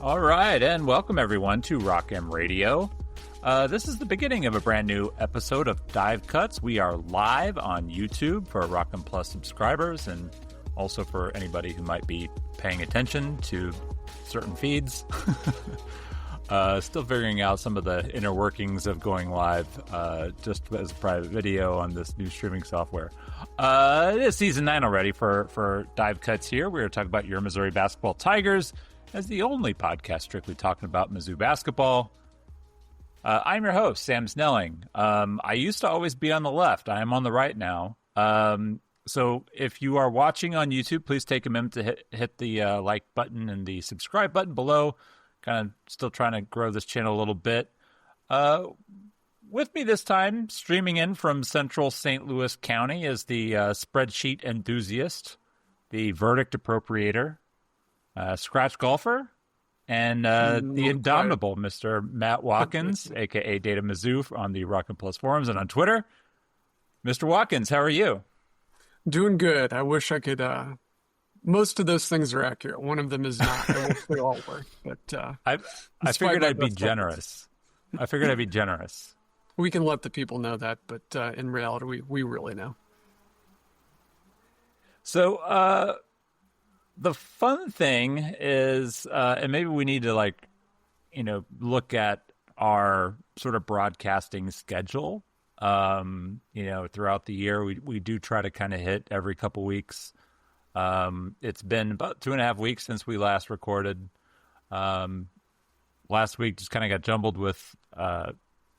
All right, and welcome everyone to Rock M Radio. This is the beginning of a brand new episode of Dive Cuts. We are live on YouTube for Rock M Plus subscribers, and also for anybody who might be paying attention to certain feeds. Still figuring out some of the inner workings of going live just as a private video on this new streaming software. It is season 9 already for Dive Cuts here. We're talking about your Missouri Basketball Tigers as the only podcast strictly talking about Mizzou Basketball. I'm your host, Sam Snelling. I used to always be on the left. I am on the right now. So if you are watching on YouTube, please take a minute to hit the like button and the subscribe button below. Kind of still trying to grow this channel a little bit. With me this time, streaming in from central St. Louis County, is the spreadsheet enthusiast, the verdict appropriator, scratch golfer, and the indomitable Mr. Matt Watkins, a.k.a. Data Mizzou on the Rock and Plus forums and on Twitter. Mr. Watkins, how are you? Doing good. I wish I could... Most of those things are accurate. One of them is not. I wish they all were. But I figured I'd be generous. I figured I'd be generous. We can let the people know that, but in reality, we really know. So the fun thing is, and maybe we need to look at our sort of broadcasting schedule. Throughout the year, we do try to kind of hit every couple weeks. It's been about 2.5 weeks since we last recorded. Last week just kind of got jumbled with,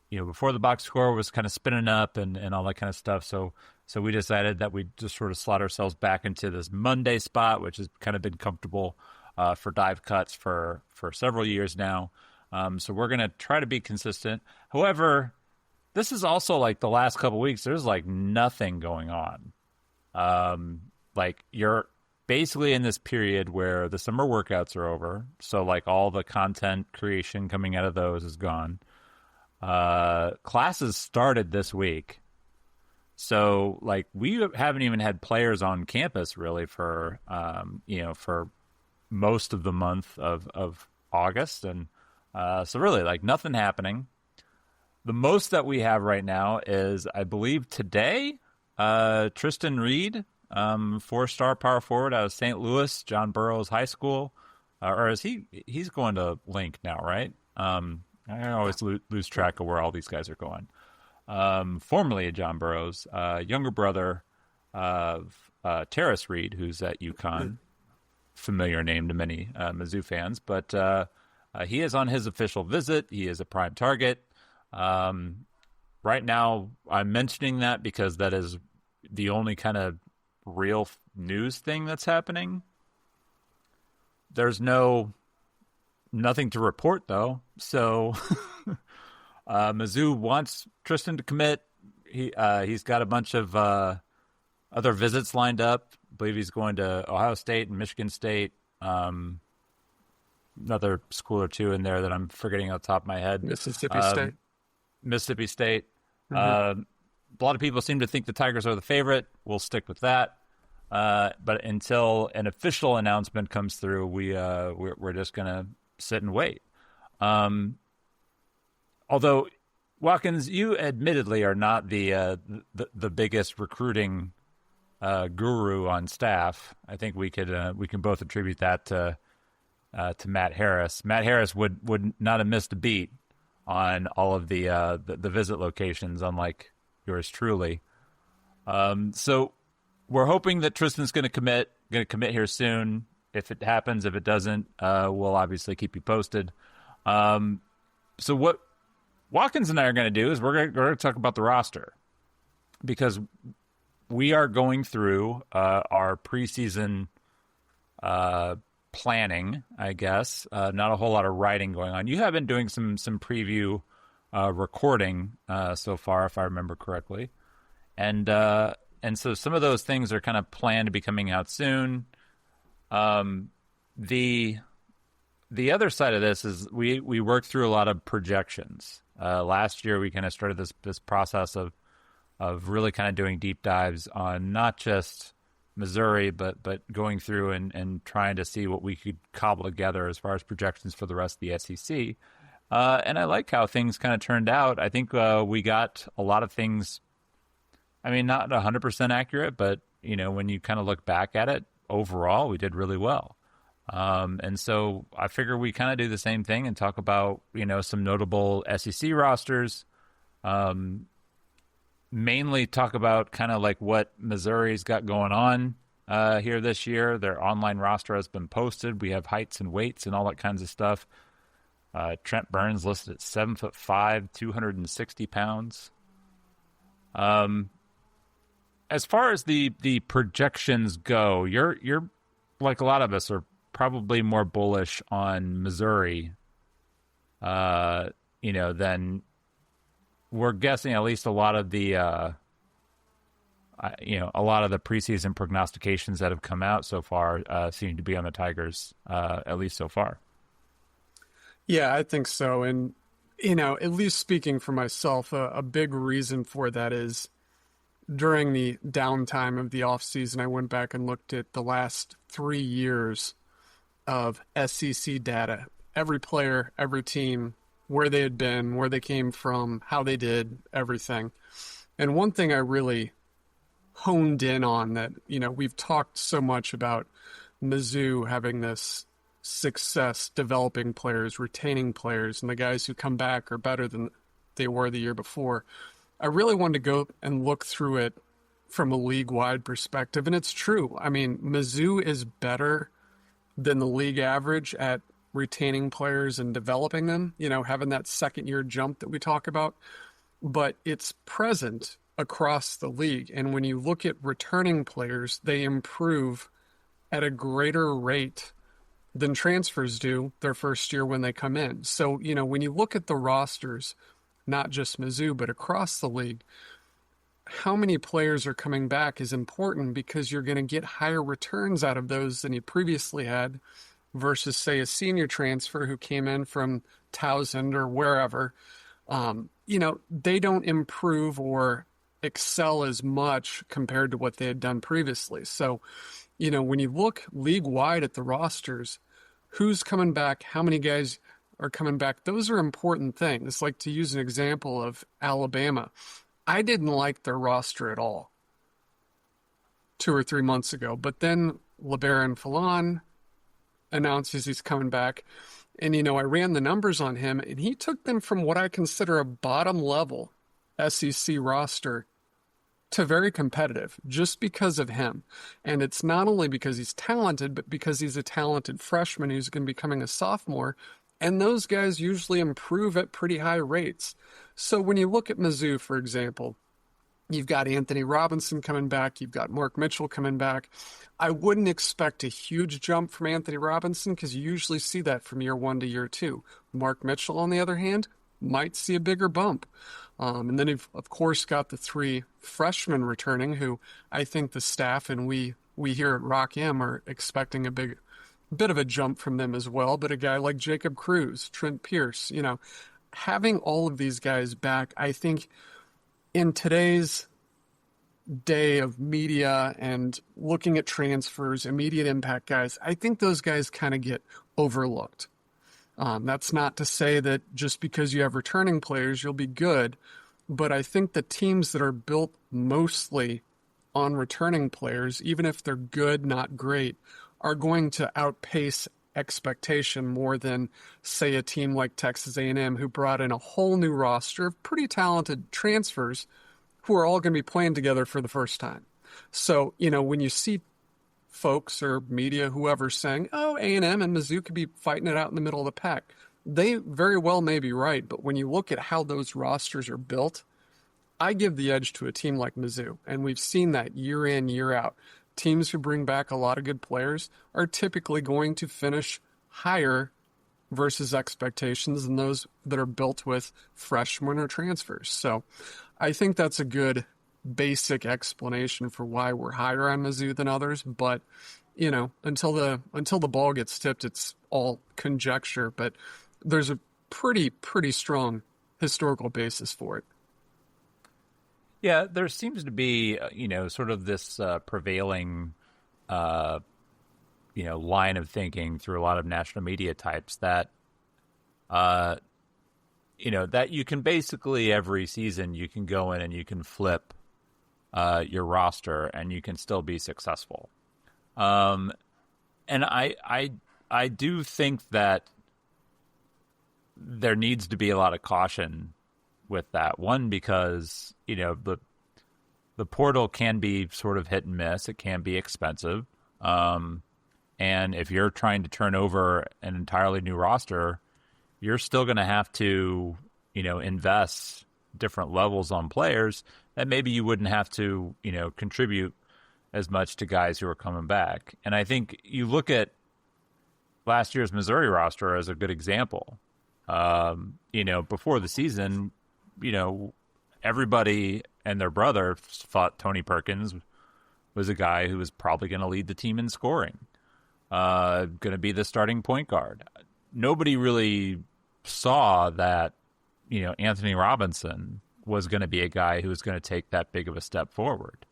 before the box score was kind of spinning up and all that kind of stuff. So we decided that we'd just sort of slot ourselves back into this Monday spot, which has kind of been comfortable, for Dive Cuts for several years now. So we're going to try to be consistent. However, this is also like the last couple weeks, there's like nothing going on. You're basically in this period where the summer workouts are over. So like all the content creation coming out of those is gone. Classes started this week. So like we haven't even had players on campus really for most of the month of August. And so really like nothing happening. The most that we have right now is, I believe today, Tristan Reed, 4-star power forward out of St. Louis, John Burroughs High School, or is he's going to Link now, right? I always lose track of where all these guys are going. Formerly of John Burroughs, younger brother of Terrace Reed, who's at UConn, familiar name to many Mizzou fans, but he is on his official visit. He is a prime target. Right now, I'm mentioning that because that is the only kind of real news thing that's happening. There's nothing to report though. So Mizzou wants Tristan to commit. He's got a bunch of other visits lined up. I believe he's going to Ohio State and Michigan State. Another school or two in there that I'm forgetting off the top of my head. Mississippi State. Mm-hmm. A lot of people seem to think the Tigers are the favorite. We'll stick with that. But until an official announcement comes through, we're just going to sit and wait. Although, Watkins, you admittedly are not the biggest recruiting guru on staff. I think we can both attribute that to Matt Harris. Matt Harris would not have missed a beat on all of the visit locations, unlike yours truly. So we're hoping that Tristan's going to commit here soon. If it happens, if it doesn't, we'll obviously keep you posted. So what Watkins and I are going to do is we're going to talk about the roster, because we are going through our preseason planning, I guess. Not a whole lot of writing going on. You have been doing some preview recording so far, if I remember correctly. And so some of those things are kind of planned to be coming out soon. The other side of this is we worked through a lot of projections. Last year we kind of started this process of really kind of doing deep dives on not just Missouri, but going through and trying to see what we could cobble together as far as projections for the rest of the SEC. And I like how things kind of turned out. I think we got a lot of things. I mean, not 100% accurate, but when you kind of look back at it, overall, we did really well. And so I figure we kind of do the same thing and talk about some notable SEC rosters. Mainly talk about kind of like what Missouri's got going on here this year. Their online roster has been posted. We have heights and weights and all that kinds of stuff. Trent Burns listed at 7'5", 260 pounds. As far as the projections go, you're like a lot of us are probably more bullish on Missouri, than we're guessing. At least a lot of the a lot of the preseason prognostications that have come out so far seem to be on the Tigers, at least so far. Yeah, I think so. And, at least speaking for myself, a big reason for that is during the downtime of the offseason, I went back and looked at the last 3 years of SEC data. Every player, every team, where they had been, where they came from, how they did, everything. And one thing I really honed in on that, we've talked so much about Mizzou having this success developing players, retaining players, and the guys who come back are better than they were the year before. I really wanted to go and look through it from a league-wide perspective, and it's true. I mean, Mizzou is better than the league average at retaining players and developing them, having that second-year jump that we talk about, but it's present across the league. And when you look at returning players, they improve at a greater rate than transfers do their first year when they come in. So, when you look at the rosters, not just Mizzou, but across the league, how many players are coming back is important because you're going to get higher returns out of those than you previously had versus, say, a senior transfer who came in from Towson or wherever. They don't improve or excel as much compared to what they had done previously. So, when you look league-wide at the rosters, who's coming back, how many guys are coming back, those are important things. Like, to use an example of Alabama, I didn't like their roster at all 2 or 3 months ago, but then LeBaron Fallon announces he's coming back, and I ran the numbers on him, and he took them from what I consider a bottom level SEC roster to very competitive just because of him. And it's not only because he's talented, but because he's a talented freshman who's going to be becoming a sophomore. And those guys usually improve at pretty high rates. So when you look at Mizzou, for example, you've got Anthony Robinson coming back. You've got Mark Mitchell coming back. I wouldn't expect a huge jump from Anthony Robinson because you usually see that from year 1 to year 2. Mark Mitchell, on the other hand, might see a bigger bump. And then you've, of course, got the 3 freshmen returning who I think the staff and we here at Rock M are expecting a bit of a jump from them as well. But a guy like Jacob Cruz, Trent Pierce, having all of these guys back, I think in today's day of media and looking at transfers, immediate impact guys, I think those guys kind of get overlooked. That's not to say that just because you have returning players, you'll be good. But I think the teams that are built mostly on returning players, even if they're good, not great, are going to outpace expectation more than, say, a team like Texas A&M, who brought in a whole new roster of pretty talented transfers who are all going to be playing together for the first time. So, when you see folks or media, whoever, saying, oh, A&M and Mizzou could be fighting it out in the middle of the pack, they very well may be right. But when you look at how those rosters are built, I give the edge to a team like Mizzou. And we've seen that year in, year out. Teams who bring back a lot of good players are typically going to finish higher versus expectations than those that are built with freshmen or transfers. So I think that's a good basic explanation for why we're higher on Mizzou than others. But, until the ball gets tipped, it's all conjecture. But there's a pretty strong historical basis for it. Yeah, there seems to be, sort of this prevailing line of thinking through a lot of national media types that uh, that you can basically every season you can go in and you can flip your roster and you can still be successful. Um, and I do think that there needs to be a lot of caution with that. One, because the portal can be sort of hit and miss. It can be expensive. And if you're trying to turn over an entirely new roster, you're still going to have to, invest different levels on players that maybe you wouldn't have to, contribute as much to guys who are coming back. And I think you look at last year's Missouri roster as a good example. Before the season, everybody and their brother thought Tony Perkins was a guy who was probably going to lead the team in scoring, going to be the starting point guard. Nobody really saw that, Anthony Robinson was going to be a guy who was going to take that big of a step forward.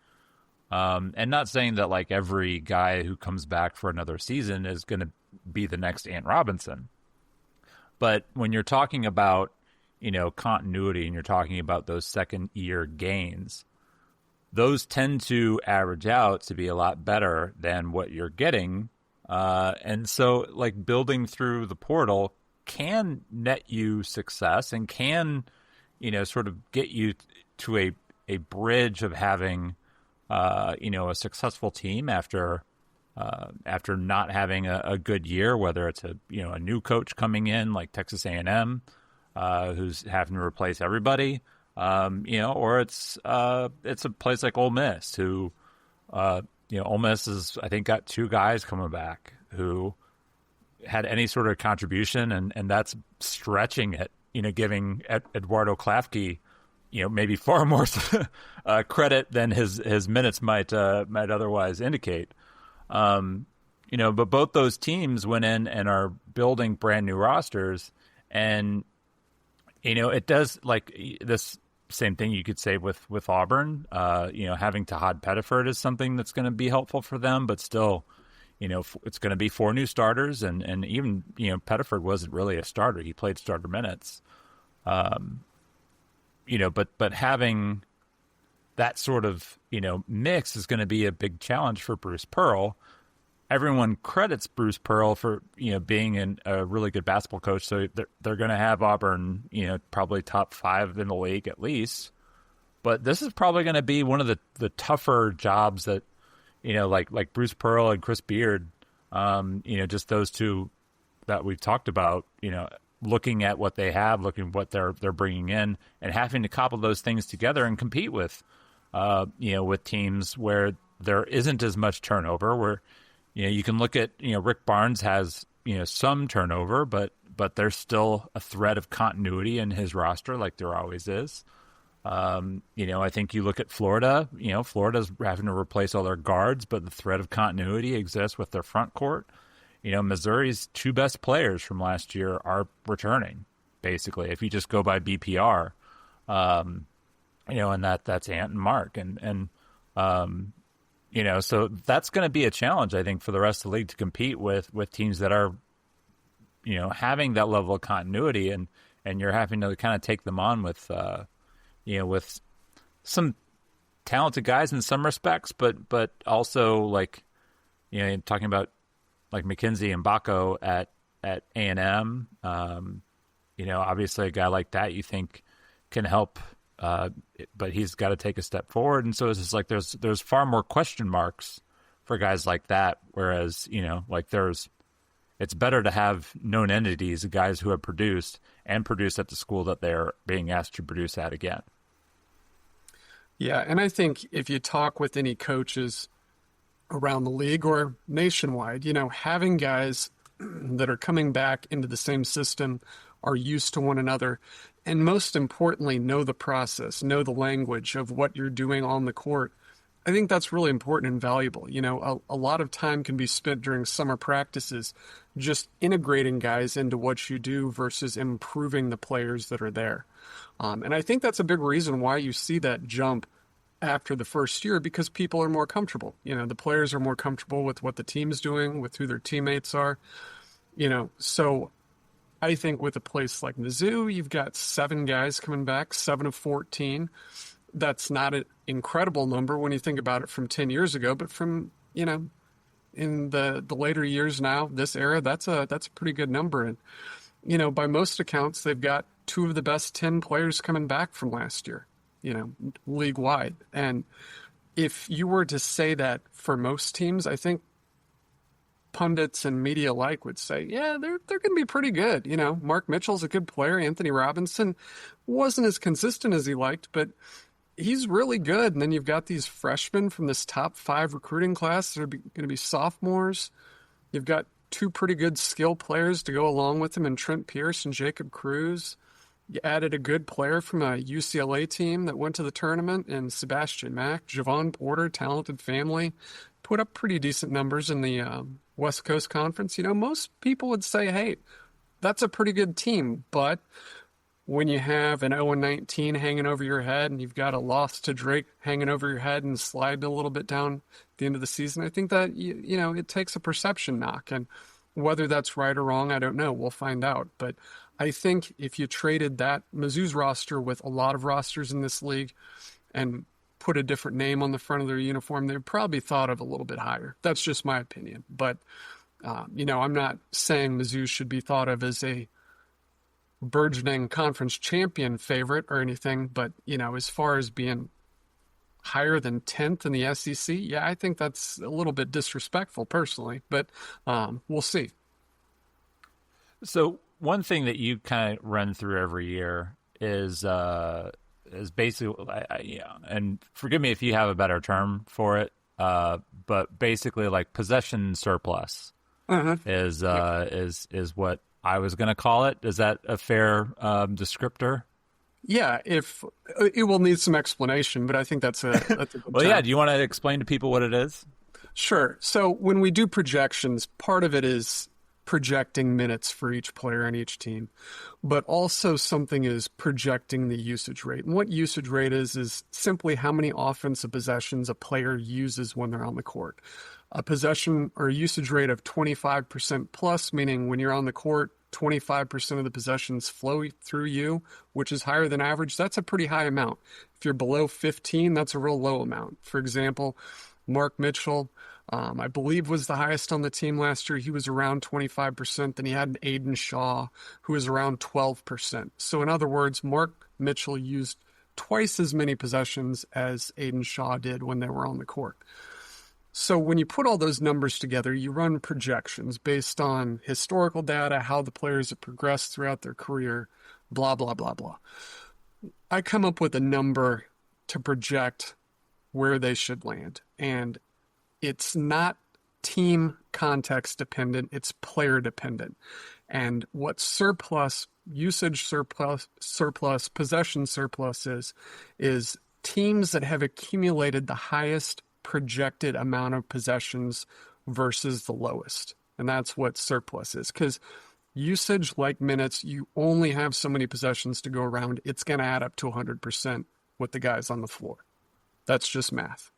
And not saying that like every guy who comes back for another season is going to be the next Ant Robinson. But when you're talking about, continuity and you're talking about those second year gains, those tend to average out to be a lot better than what you're getting. And so like building through the portal can net you success and can, sort of get you to a bridge of having, a successful team after not having a good year, whether it's a new coach coming in like Texas A&M, who's having to replace everybody, or it's a place like Ole Miss who, Ole Miss has I think got two guys coming back who had any sort of contribution, and that's stretching it, giving Eduardo Klafke, maybe far more credit than his minutes might otherwise indicate. But both those teams went in and are building brand new rosters, and it does like this same thing you could say with Auburn. Having Tahad Pettiford is something that's going to be helpful for them, but still, it's going to be four new starters, and even Pettiford wasn't really a starter; he played starter minutes. But having that sort of mix is going to be a big challenge for Bruce Pearl. Everyone credits Bruce Pearl for being a really good basketball coach, so they're going to have Auburn probably top 5 in the league at least. But this is probably going to be one of the tougher jobs that like Bruce Pearl and Chris Beard, just those two that we've talked about, looking at what they have, looking at what they're bringing in, and having to cobble those things together and compete with teams where there isn't as much turnover, where you can look at Rick Barnes has some turnover, but there's still a thread of continuity in his roster, like there always is. I think you look at Florida. Florida's having to replace all their guards, but the thread of continuity exists with their front court. Missouri's two best players from last year are returning, basically, if you just go by BPR. And that's Ant and Mark. So that's going to be a challenge, I think, for the rest of the league to compete with teams that are, having that level of continuity, and you're having to kind of take them on with some talented guys in some respects, but also like, talking about like McKenzie and Baco at A&M, obviously a guy like that you think can help, but he's got to take a step forward. And so it's just like there's far more question marks for guys like that, whereas, it's better to have known entities, guys who have produced at the school that they're being asked to produce at again. Yeah, and I think if you talk with any coaches around the league or nationwide, having guys that are coming back into the same system, are used to one another, and most importantly, know the process, know the language of what you're doing on the court. I think that's really important and valuable. A lot of time can be spent during summer practices just integrating guys into what you do versus improving the players that are there. And I think that's a big reason why you see that jump after the first year because people are more comfortable. The players are more comfortable with what the team's doing, with who their teammates are. So I think with a place like Mizzou, you've got 7 guys coming back, 7 of 14. That's not an incredible number when you think about it from 10 years ago, but from, in the later years now, this era, that's a pretty good number. And, by most accounts, they've got 2 of the best 10 players coming back from last year, league wide. And if you were to say that for most teams, I think pundits and media alike would say, yeah, they're going to be pretty good. Mark Mitchell's a good player. Anthony Robinson wasn't as consistent as he liked, but he's really good. And then you've got these freshmen from this top 5 recruiting class that are going to be sophomores. You've got 2 pretty good skill players to go along with him in Trent Pierce and Jacob Cruz. You added a good player from a UCLA team that went to the tournament and Sebastian Mack, Javon Porter, talented family, put up pretty decent numbers in the West Coast Conference. Most people would say, hey, that's a pretty good team. But when you have an 0-19 hanging over your head and you've got a loss to Drake hanging over your head and sliding a little bit down at the end of the season, I think that, it takes a perception knock. And whether that's right or wrong, I don't know. We'll find out. But I think if you traded that Mizzou's roster with a lot of rosters in this league and put a different name on the front of their uniform, they'd probably thought of a little bit higher. That's just my opinion. But, I'm not saying Mizzou should be thought of as a burgeoning conference champion favorite or anything. But, as far as being higher than 10th in the SEC, yeah, I think that's a little bit disrespectful personally. But we'll see. So one thing that you kind of run through every year is basically, and forgive me if you have a better term for it, but basically like possession surplus is what I was going to call it. Is that a fair descriptor? Yeah, if it will need some explanation, but I think that's a good Well, term. yeah. Do you want to explain to people what it is? Sure. So when we do projections, part of it is projecting minutes for each player on each team, but also something is projecting the usage rate. And what usage rate is simply how many offensive possessions a player uses when they're on the court. A possession or a usage rate of 25% plus, meaning when you're on the court, 25% of the possessions flow through you, which is higher than average. That's a pretty high amount. If you're below 15, that's a real low amount. For example, Mark Mitchell, I believe was the highest on the team last year. He was around 25%. Then he had Aiden Shaw, who was around 12%. So in other words, Mark Mitchell used twice as many possessions as Aiden Shaw did when they were on the court. So when you put all those numbers together, you run projections based on historical data, how the players have progressed throughout their career, blah, blah, blah, blah. I come up with a number to project where they should land. And it's not team context dependent, it's player dependent. And what surplus, usage surplus, possession surplus is teams that have accumulated the highest projected amount of possessions versus the lowest. And that's what surplus is. Because usage, like minutes, you only have so many possessions to go around. It's going to add up to 100% with the guys on the floor. That's just math.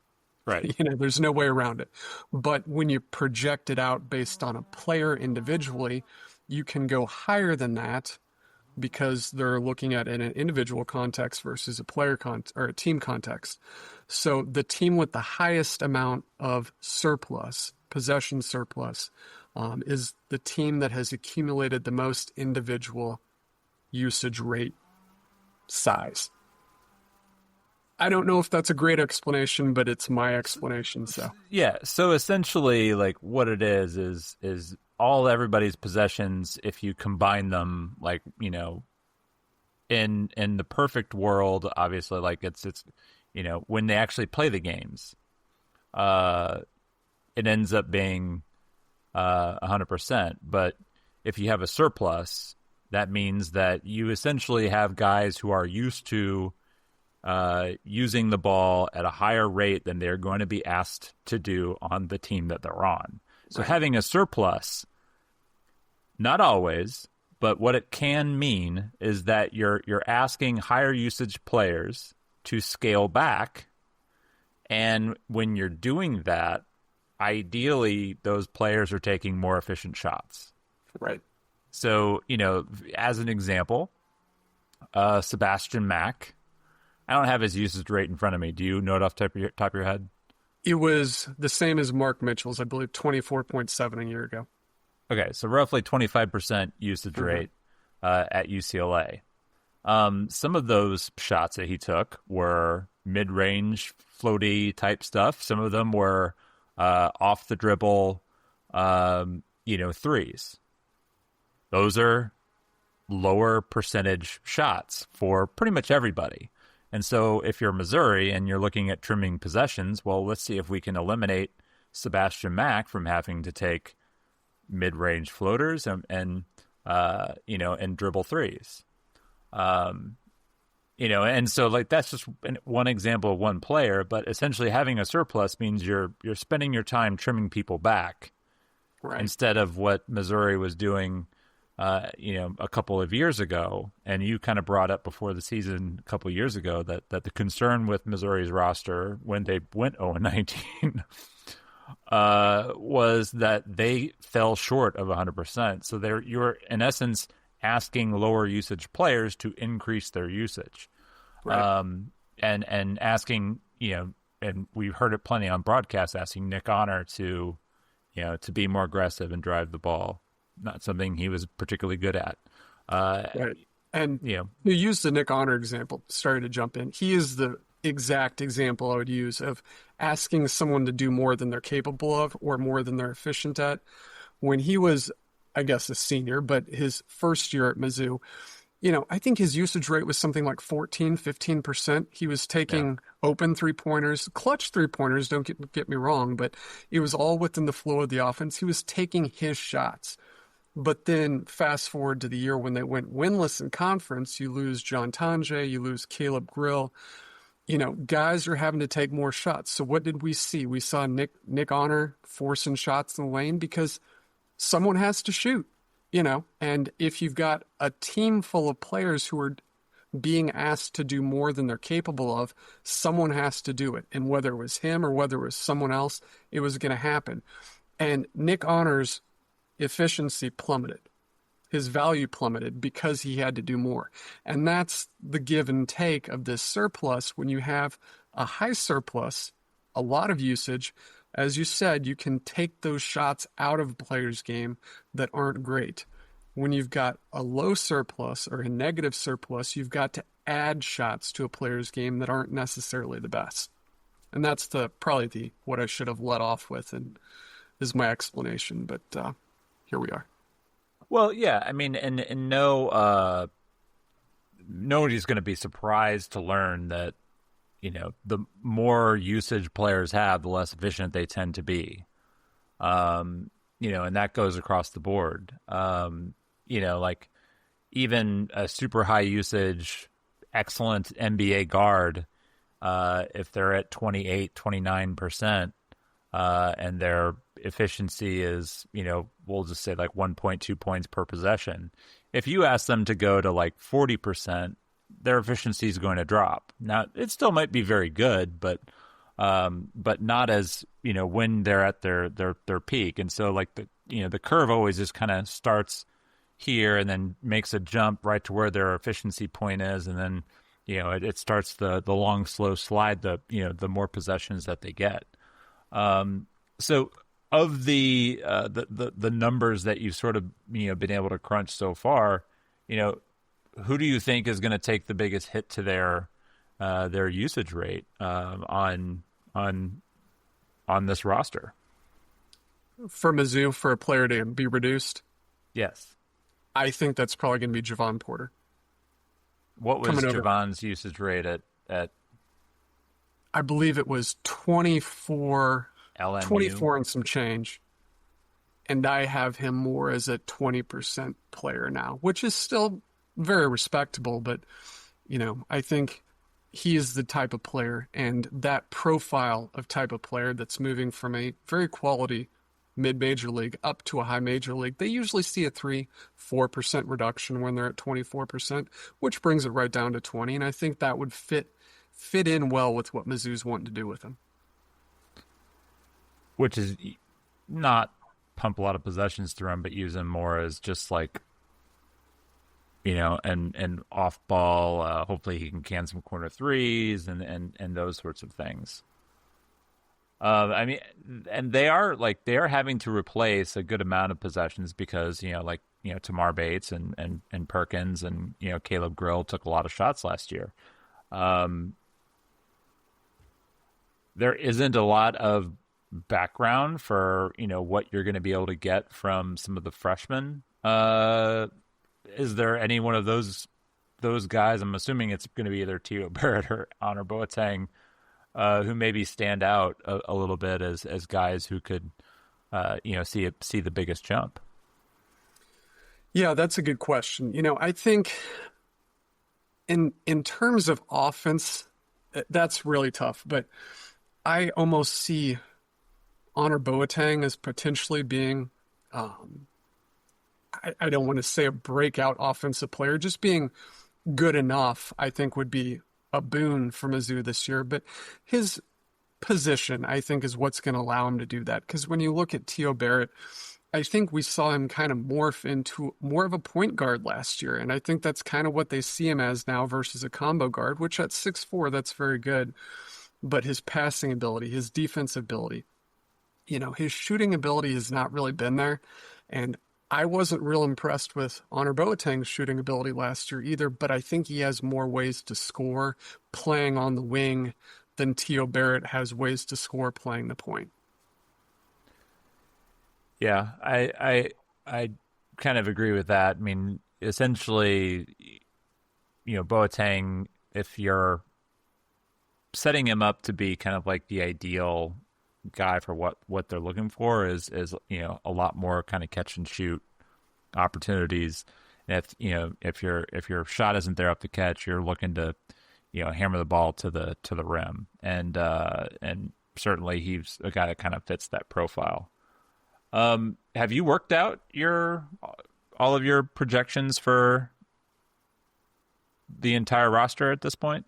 Right. There's no way around it. But when you project it out based on a player individually, you can go higher than that because they're looking at it in an individual context versus a player or a team context. So the team with the highest amount of surplus, possession surplus, is the team that has accumulated the most individual usage rate size. I don't know if that's a great explanation, but it's my explanation. So yeah. So essentially, like what it is all everybody's possessions. If you combine them, like in the perfect world, obviously, like it's when they actually play the games, it ends up being 100%. But if you have a surplus, that means that you essentially have guys who are used to using the ball at a higher rate than they're going to be asked to do on the team that they're on. So right. Having a surplus, not always, but what it can mean is that you're asking higher usage players to scale back And when you're doing that, ideally those players are taking more efficient shots. Right. So, as an example, Sebastian Mack, I don't have his usage rate in front of me. Do you know it off the top of your head? It was the same as Mark Mitchell's, I believe, 24.7 a year ago. Okay, so roughly 25% usage rate at UCLA. Some of those shots that he took were mid-range, floaty type stuff. Some of them were off the dribble, threes. Those are lower percentage shots for pretty much everybody. And so if you're Missouri and you're looking at trimming possessions, well, let's see if we can eliminate Sebastian Mack from having to take mid-range floaters and dribble threes. And so like that's just one example of one player, but essentially having a surplus means you're spending your time trimming people back, Right. instead of what Missouri was doing, a couple of years ago. And you kind of brought up before the season a couple of years ago that the concern with Missouri's roster when they went 0-19 was that they fell short of 100%. So you're in essence asking lower usage players to increase their usage, Right. and asking, and we've heard it plenty on broadcast, asking Nick Honor to be more aggressive and drive the ball. Not something he was particularly good at. Right. And You know, you used the Nick Honor example, sorry to jump in. He is the exact example I would use of asking someone to do more than they're capable of or more than they're efficient at. When he was, I guess, a senior, but his first year at Mizzou, I think his usage rate was something like 14, 15%. He was yeah, taking open three-pointers, clutch three-pointers, don't get me wrong, but it was all within the flow of the offense. He was taking his shots. But then fast forward to the year when they went winless in conference, you lose John Tonje, you lose Caleb Grill. Guys are having to take more shots. So what did we see? We saw Nick Honor forcing shots in the lane because someone has to shoot, and if you've got a team full of players who are being asked to do more than they're capable of, someone has to do it. And whether it was him or whether it was someone else, it was going to happen. And Nick Honor's efficiency plummeted. His value plummeted because he had to do more. And that's the give and take of this surplus. When you have a high surplus, a lot of usage, as you said, you can take those shots out of a player's game that aren't great. When you've got a low surplus or a negative surplus, you've got to add shots to a player's game that aren't necessarily the best. And that's probably what I should have let off with, and is my explanation. But here we are. well, yeah. I mean, and no, nobody's going to be surprised to learn that the more usage players have, the less efficient they tend to be. And that goes across the board. Like even a super high usage, excellent NBA guard, if they're at 28, 29%, and their efficiency is, we'll just say like 1.2 points per possession. If you ask them to go to like 40%, their efficiency is going to drop. Now, it still might be very good, but not as, when they're at their peak. And so like the curve always just kind of starts here and then makes a jump right to where their efficiency point is. And then, it starts the long, slow slide, the more possessions that they get. So of the numbers that you've sort of, been able to crunch so far, who do you think is going to take the biggest hit to their usage rate on this roster? For Mizzou, for a player to be reduced, Yes. I think that's probably going to be Javon Porter. What was Coming over. Javon's usage rate at I believe it was 24, LMU? 24 and some change. And I have him more as a 20% player now, which is still very respectable. But, I think he is the type of player and that profile of type of player that's moving from a very quality mid-major league up to a high major league. They usually see a 3-4% reduction when they're at 24%, which brings it right down to 20. And I think that would fit in well with what Mizzou's wanting to do with him. which is not pump a lot of possessions through him, but use him more as just like, and off ball. Hopefully, he can some corner threes and those sorts of things. I mean, and they are having to replace a good amount of possessions because Tamar Bates and Perkins and Caleb Grill took a lot of shots last year. Um, there isn't a lot of background for what you're going to be able to get from some of the freshmen. Is there any one of those guys? I'm assuming it's going to be either Tio Barrett or Honor Boateng, who maybe stand out a little bit as guys who could see the biggest jump. Yeah, that's a good question. I think in terms of offense, that's really tough. But I almost see Honor Boateng as potentially being, I don't want to say a breakout offensive player, just being good enough, I think would be a boon for Mizzou this year. But his position, I think, is what's going to allow him to do that. Because when you look at Tio Barrett, I think we saw him kind of morph into more of a point guard last year. And I think that's kind of what they see him as now versus a combo guard, which at 6'4", that's very good. But his passing ability, his defensive ability, his shooting ability has not really been there. And I wasn't real impressed with Honor Boateng's shooting ability last year either, but I think he has more ways to score playing on the wing than Tio Barrett has ways to score playing the point. Yeah, I kind of agree with that. I mean, essentially, Boateng, if you're setting him up to be kind of like the ideal guy for what they're looking for is a lot more kind of catch and shoot opportunities. And if your shot isn't there up the catch, you're looking to hammer the ball to the rim, and certainly he's a guy that kind of fits that profile. Have you worked out all of your projections for the entire roster at this point?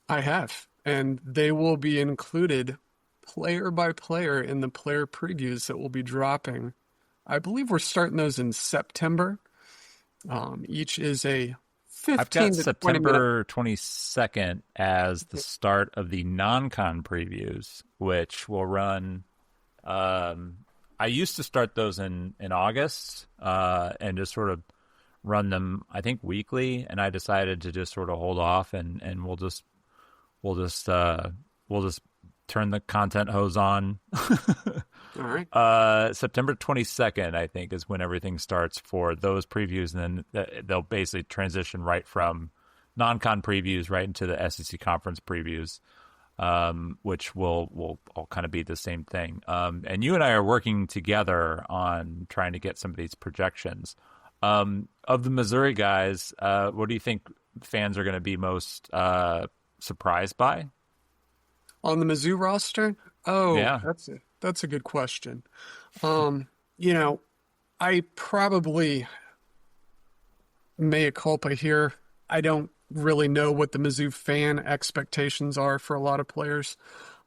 I have, and they will be included player by player in the player previews that will be dropping. I believe we're starting those in September. Each is a 15 I've got to 20 minute. September 22nd as the start of the non-con previews, which will run. I used to start those in August and just sort of run them, I think, weekly. And I decided to just sort of hold off and we'll just turn the content hose on. All right. September 22nd, I think, is when everything starts for those previews, and then they'll basically transition right from non-con previews right into the SEC conference previews, which will all kind of be the same thing. And you and I are working together on trying to get some of these projections. Of the Missouri guys, what do you think fans are going to be most surprised by? On the Mizzou roster? Oh, Yeah. That's a good question. I probably mea culpa here. I don't really know what the Mizzou fan expectations are for a lot of players.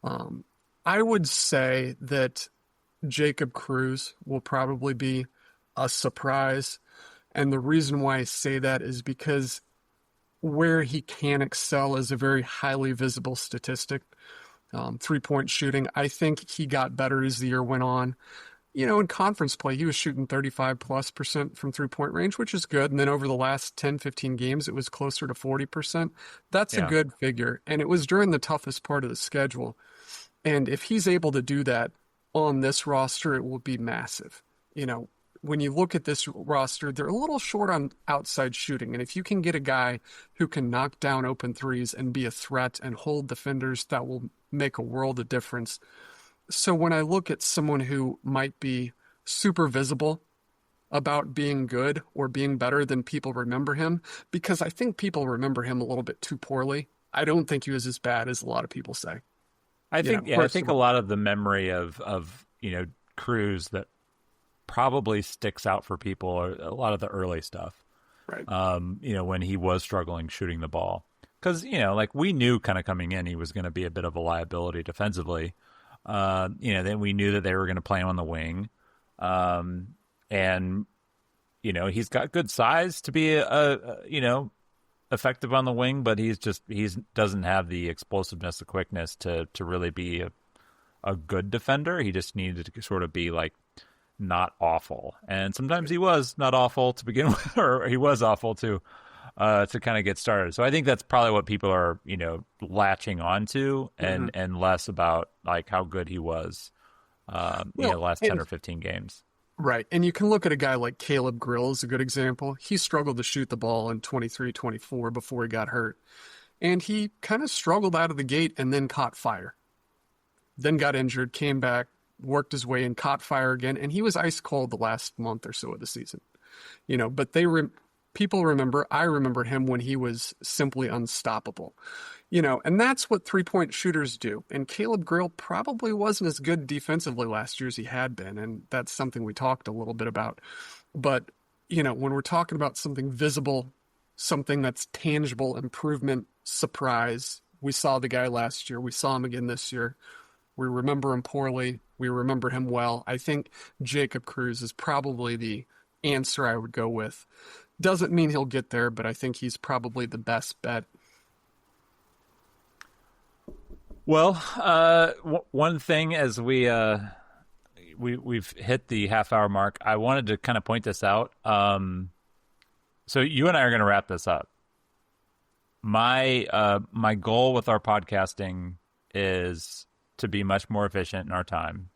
I would say that Jacob Cruz will probably be a surprise. And the reason why I say that is because where he can excel is a very highly visible statistic. 3-point shooting. I think he got better as the year went on. In conference play, he was shooting 35+% from 3-point range, which is good. And then over the last 10, 15 games, it was closer to 40%. That's a good figure. And it was during the toughest part of the schedule. And if he's able to do that on this roster, it will be massive. When you look at this roster, they're a little short on outside shooting. And if you can get a guy who can knock down open threes and be a threat and hold defenders, that will make a world of difference. So when I look at someone who might be super visible about being good or being better than people remember him, because I think people remember him a little bit too poorly. I don't think he was as bad as a lot of people say. I think a lot of the memory of Cruz that probably sticks out for people are a lot of the early stuff. Right. When he was struggling shooting the ball. Because, we knew kind of coming in he was going to be a bit of a liability defensively. Then we knew that they were going to play him on the wing. And, he's got good size to be effective on the wing, but he doesn't have the explosiveness, the quickness to really be a good defender. He just needed to sort of be like not awful. And sometimes he was not awful to begin with, or he was awful to kind of get started. So I think that's probably what people are, latching onto and less about like how good he was, the last 10 or 15 games. Right. And you can look at a guy like Caleb Grill as a good example. He struggled to shoot the ball in 23-24 before he got hurt. And he kind of struggled out of the gate and then caught fire. Then got injured, came back, worked his way and caught fire again. And he was ice cold the last month or so of the season. But people remember, I remember him when he was simply unstoppable. And that's what three-point shooters do. And Caleb Grill probably wasn't as good defensively last year as he had been, and that's something we talked a little bit about. But, when we're talking about something visible, something that's tangible, improvement, surprise, we saw the guy last year. We saw him again this year. We remember him poorly. We remember him well. I think Jacob Cruz is probably the answer I would go with. Doesn't mean he'll get there, but I think he's probably the best bet. Well, one thing as we've hit the half-hour mark, I wanted to kind of point this out. So you and I are going to wrap this up. My goal with our podcasting is to be much more efficient in our time.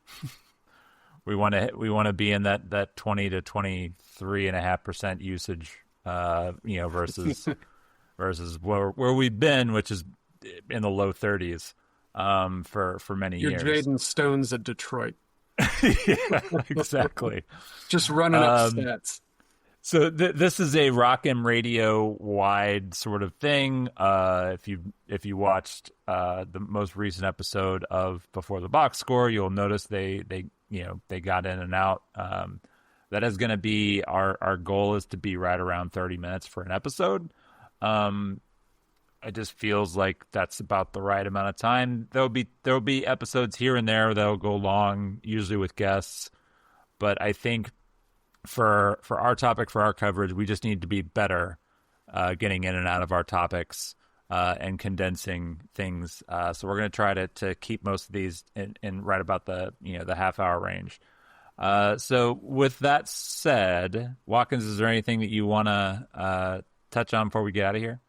We want to be in that 20 to 23.5% usage, versus where we've been, which is in the low 30s. For many years. You're Jaden Stones at Detroit. Yeah, exactly. Just running up stats. So this is a Rock M Radio wide sort of thing. If you watched the most recent episode of Before the Box Score, you'll notice they got in and out. That is going to be our goal is to be right around 30 minutes for an episode. It just feels like that's about the right amount of time. There'll be episodes here and there that'll go long, usually with guests. But I think for our topic, for our coverage, we just need to be better getting in and out of our topics and condensing things. So we're going to try to keep most of these in right about the half-hour range. So with that said, Watkins, is there anything that you want to touch on before we get out of here?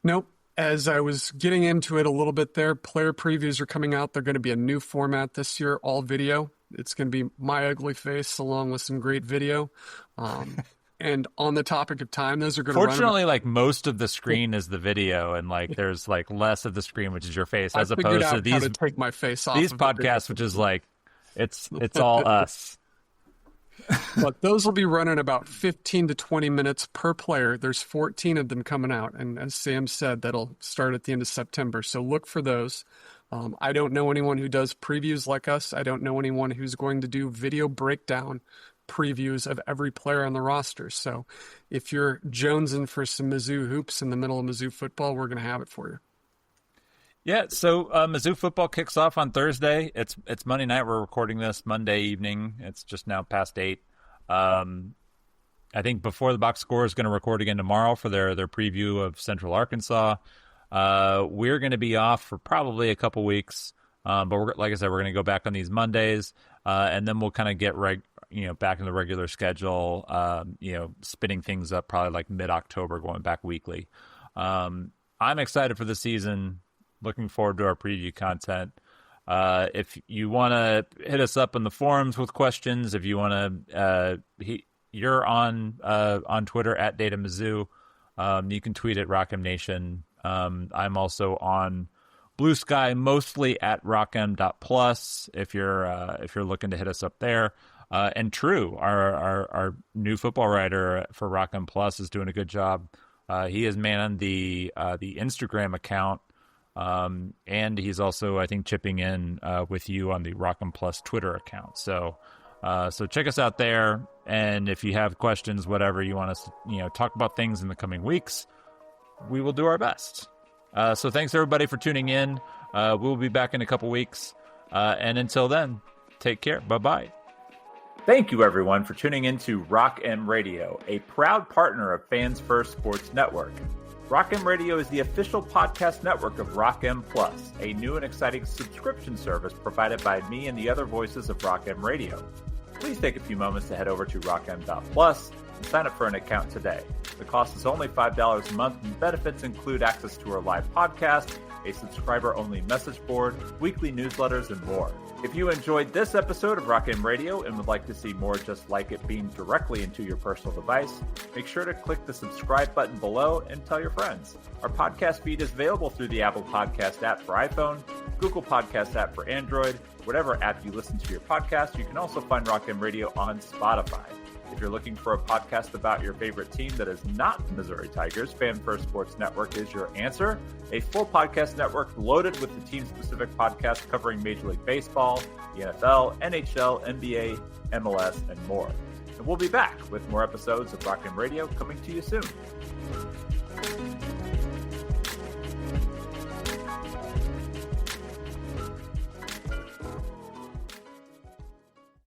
Nope. As I was getting into it a little bit there, player previews are coming out. They're going to be a new format this year, all video. It's going to be my ugly face along with some great video. And on the topic of time, those are going to Fortunately, like most of the screen is the video, and like there's like less of the screen, which is your face, as opposed to these take my face off these podcasts, which is like it's all us. But those will be running about 15 to 20 minutes per player. There's 14 of them coming out. And as Sam said, that'll start at the end of September. So look for those. I don't know anyone who does previews like us. I don't know anyone who's going to do video breakdown previews of every player on the roster. So if you're jonesing for some Mizzou hoops in the middle of Mizzou football, we're going to have it for you. Yeah, so Mizzou football kicks off on Thursday. It's Monday night. We're recording this Monday evening. It's just now past 8. I think Before the Box Score is going to record again tomorrow for their preview of Central Arkansas. We're going to be off for probably a couple weeks, but like I said, we're going to go back on these Mondays, and then we'll kind of get back in the regular schedule. Spinning things up probably like mid-October, going back weekly. I'm excited for the season. Looking forward to our preview content. If you want to hit us up in the forums with questions, if you want to, you're on Twitter at DataMizzou. You can tweet at RockMNation. I'm also on Blue Sky, mostly at rockm.plus. If you're looking to hit us up there. And True, our new football writer for Rock'em Plus, is doing a good job. He is manning the Instagram account. And he's also, I think, chipping in with you on the Rock'em Plus Twitter account. So check us out there. And if you have questions, whatever you want us to, talk about things in the coming weeks, we will do our best. So thanks everybody for tuning in. We'll be back in a couple weeks. And until then, take care. Bye-bye. Thank you, everyone, for tuning in to Rock M Radio, a proud partner of Fans First Sports Network. Rock M Radio is the official podcast network of Rock M Plus, a new and exciting subscription service provided by me and the other voices of Rock M Radio. Please take a few moments to head over to rockm.plus and sign up for an account today. The cost is only $5 a month, and benefits include access to our live podcast, a subscriber-only message board, weekly newsletters, and more. If you enjoyed this episode of Rock M Radio and would like to see more just like it beamed directly into your personal device, make sure to click the subscribe button below and tell your friends. Our podcast feed is available through the Apple Podcast app for iPhone, Google Podcast app for Android, whatever app you listen to your podcast. You can also find Rock M Radio on Spotify. If you're looking for a podcast about your favorite team that is not the Missouri Tigers, Fan First Sports Network is your answer. A full podcast network loaded with the team-specific podcasts covering Major League Baseball, the NFL, NHL, NBA, MLS, and more. And we'll be back with more episodes of Rock M Radio coming to you soon.